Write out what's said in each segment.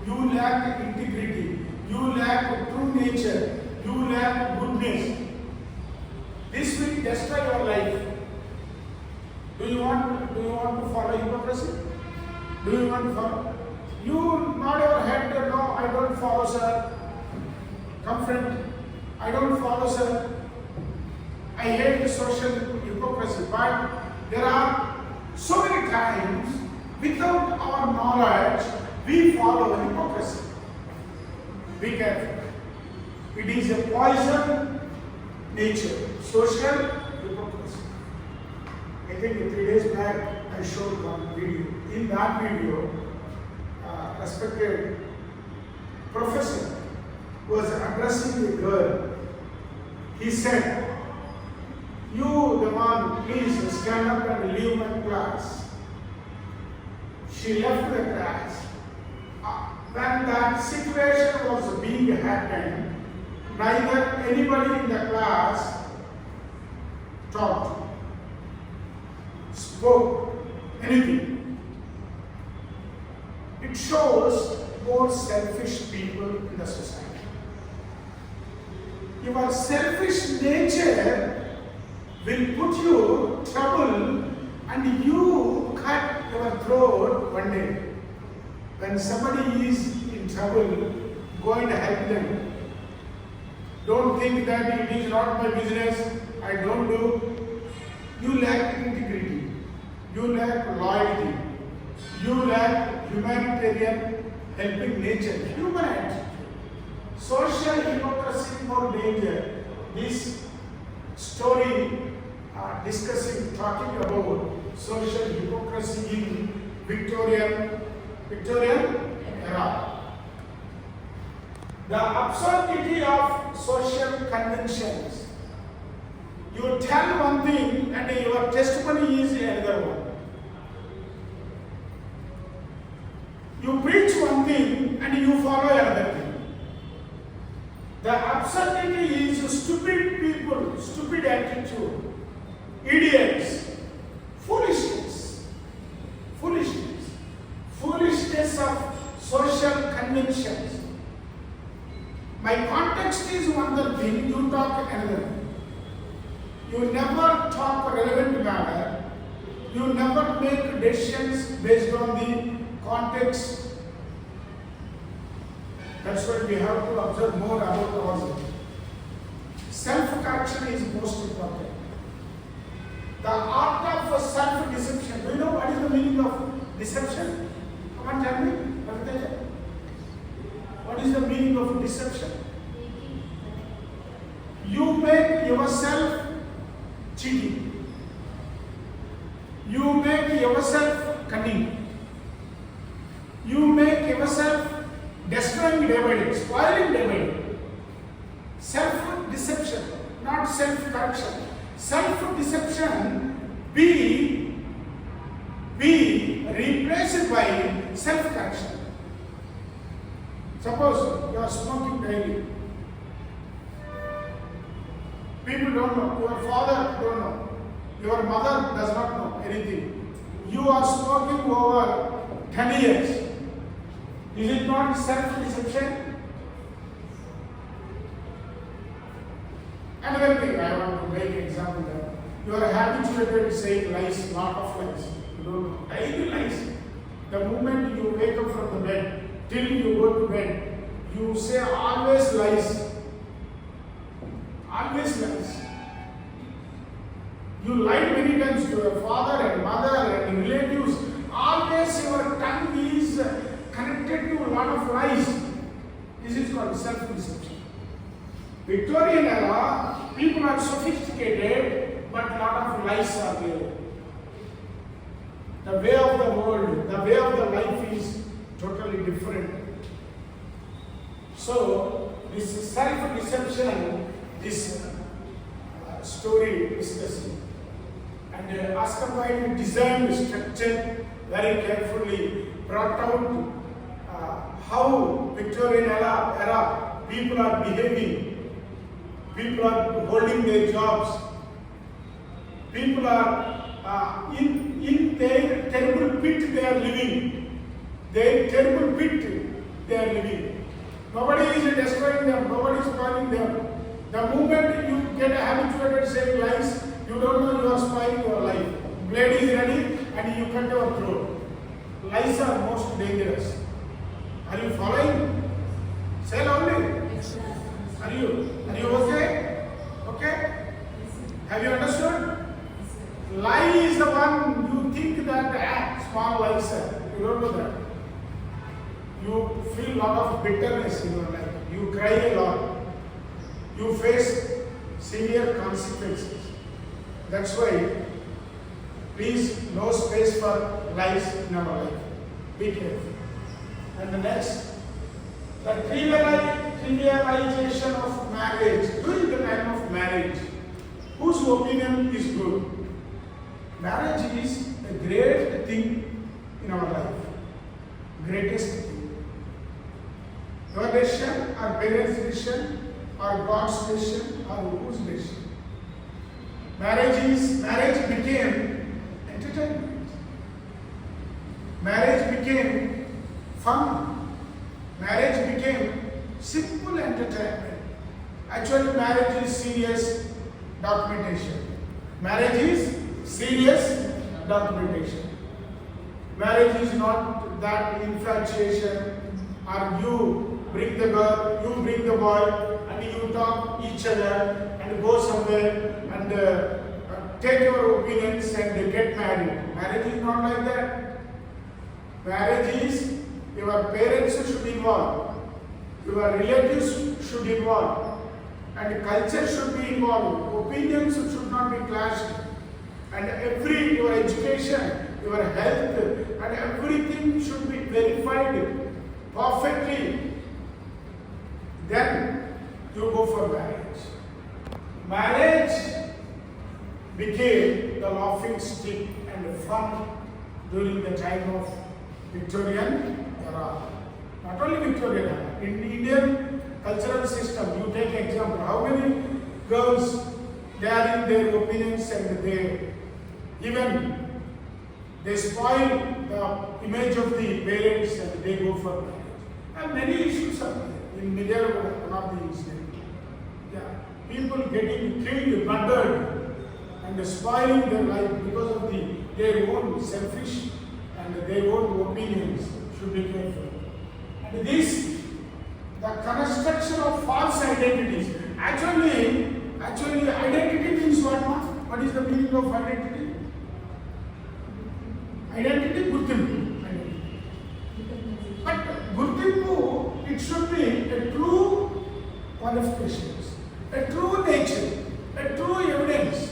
you lack integrity, you lack true nature, you lack goodness. This will destroy your life. Do you want to follow hypocrisy? Do you want to follow? You nod your head, no, I don't follow, sir. Come friend, I don't follow, sir. I hate the social hypocrisy, but there are so many times without our knowledge we follow hypocrisy. Be careful. It is a poison nature, social hypocrisy. I think 3 days back I showed one video. In that video, respected professor was addressing a girl. He said, "You, the one, please stand up and leave my class." She left the class. When that situation was being happened, neither anybody in the class talked, spoke, anything. It shows more selfish people in the society. Your selfish nature will put you trouble and you cut your throat one day. When somebody is in trouble, go and help them. Don't think that it is not my business, I don't do. You lack integrity, you lack loyalty, you lack humanitarian helping nature, human attitude. Social hypocrisy more danger. This story talking about social hypocrisy in Victorian era. The absurdity of social conventions. You tell one thing and your testimony is another one. You preach one thing and you follow another thing. The absurdity is stupid people, stupid attitude, idiots, foolishness of social conventions. My context is one thing, you talk another thing. You never talk relevant manner. You never make decisions based on the context. That's why we have to observe more about ourselves. Self-correction is most important. The art of self-deception. Do you know what is the meaning of deception? Come on, tell me. What is the meaning of deception? You make yourself cheating. You make yourself cunning. You make yourself destroying day by day, spoiling day by day. Self-deception, not self-correction. Self-deception be replaced by self-correction. Suppose you are smoking daily. People don't know. Your father don't know. Your mother does not know anything. You are smoking over 10 years. Is it not self-deception? Another thing I want to make an example that you are habituated saying lies, lot of lies. You don't know. Daily lies. The moment you wake up from the bed till you go to bed, you say always lies. Always lies. You lied many times to your father and mother and relatives. Always your tongue is connected to a lot of lies. This is called self-deception. Victorian era, people are sophisticated, but a lot of lies are there. The way of the world, the way of the life is totally different. So, this self-deception, this story discussing. And Oscar Wilde designed the structure very carefully, brought out how Victorian era people are behaving, people are holding their jobs, people are in their terrible pit they are living, their terrible pit they Nobody is destroying them. Nobody is spoiling them. The moment you get habituated saying lies, you don't know you are spoiling your life. Blade is ready and you cut your throat. Lies are most dangerous. Are you following? Say loudly. Are you okay? Okay? Have you understood? Lie is the one you think that small lies are. You don't know that. You feel a lot of bitterness in your life. You cry a lot. You face severe consequences. That's why, please, no space for lies in our life. Be careful. And the next, the trivialization of marriage. During the time of marriage, whose opinion is good? Marriage is a great thing in our life. Greatest thing. Your decision, or parents' decision, or God's decision, or whose decision? Marriage became entertainment. Marriage became fun. Marriage became simple entertainment. Actually, marriage is serious documentation. Marriage is serious documentation. Marriage is not that infatuation, or you bring the girl, you bring the boy, and you talk each other and go somewhere and take your opinions and get married. Marriage is not like that. Marriage is your parents should involve, your relatives should involve, and culture should be involved. Opinions should not be clashed, and your education, your health, and everything should be verified perfectly. Then you go for marriage. Marriage became the laughing stick and fun during the time of Victorian era. Not only Victorian era, in Indian cultural system, you take example, how many girls, they are in their opinions and they spoil the image of the parents and they go for marriage. And many issues are there. In Media, one of the incidents. Yeah. People getting killed, murdered, and spoiling their life because of their own selfish and their own opinions. Should be careful. And this, the construction of false identities. Actually, identity means what? What is the meaning of identity? Identity, Gurtimpu. But Gurtimpu, it should be a true qualifications, a true nature, a true evidence,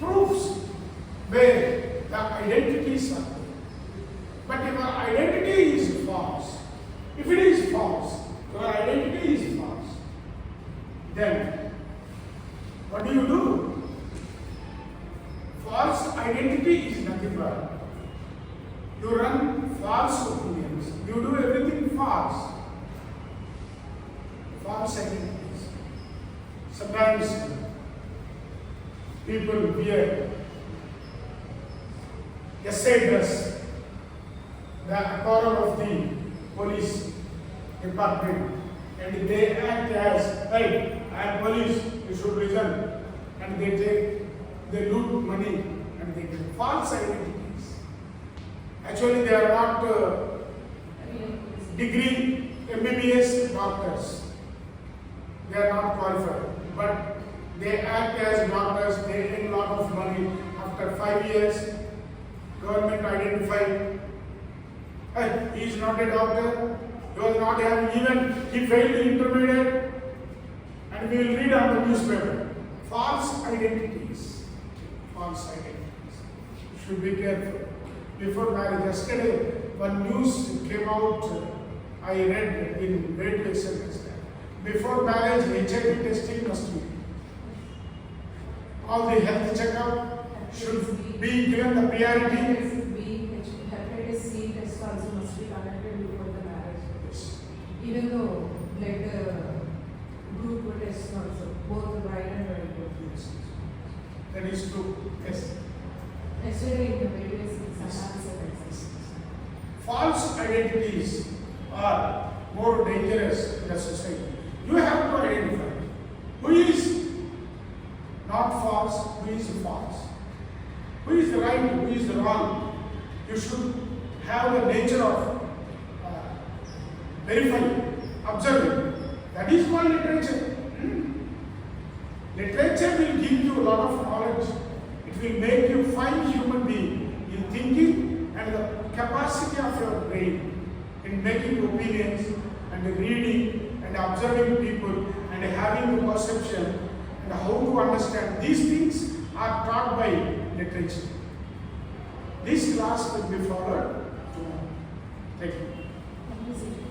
proofs where the identities are there. But if our identity is false, if it is false, your identity is false, then what do? False identity is nothing but you run false opinions. You do everything false. False identities. Sometimes people wear essay dress, the apparel of the police department, and they act as, hey, I am police, you should listen. And they loot money and they get false identities. Actually, they are not degree MBBS doctors. They are not qualified. But they act as doctors, they earn a lot of money. After 5 years, government identified, hey, he is not a doctor, he was not having even, he failed the intermediate, and we will read on the newspaper. False identities. False identities. You should be careful. Before marriage, yesterday, one news came out, I read in radio circumstance. Before marriage, HIV testing must be. All the health checkup should be given the priority. Hepatitis C test also must be conducted before the marriage. Yes. Even though like the group test also, both the bride and bride. Yes. That is true. Yes. Yesterday in the video, False identities are more dangerous in the society. You have to identify who is not false, who is false, who is the right, who is the wrong. You should have the nature of verifying, observing. That is called literature. Literature will give you a lot of knowledge. It will make you fine human being in thinking and the capacity of your brain in making opinions and reading and observing people and having the perception and how to understand. These things are taught by literature. This class will be followed tomorrow. Thank you. Thank you, sir.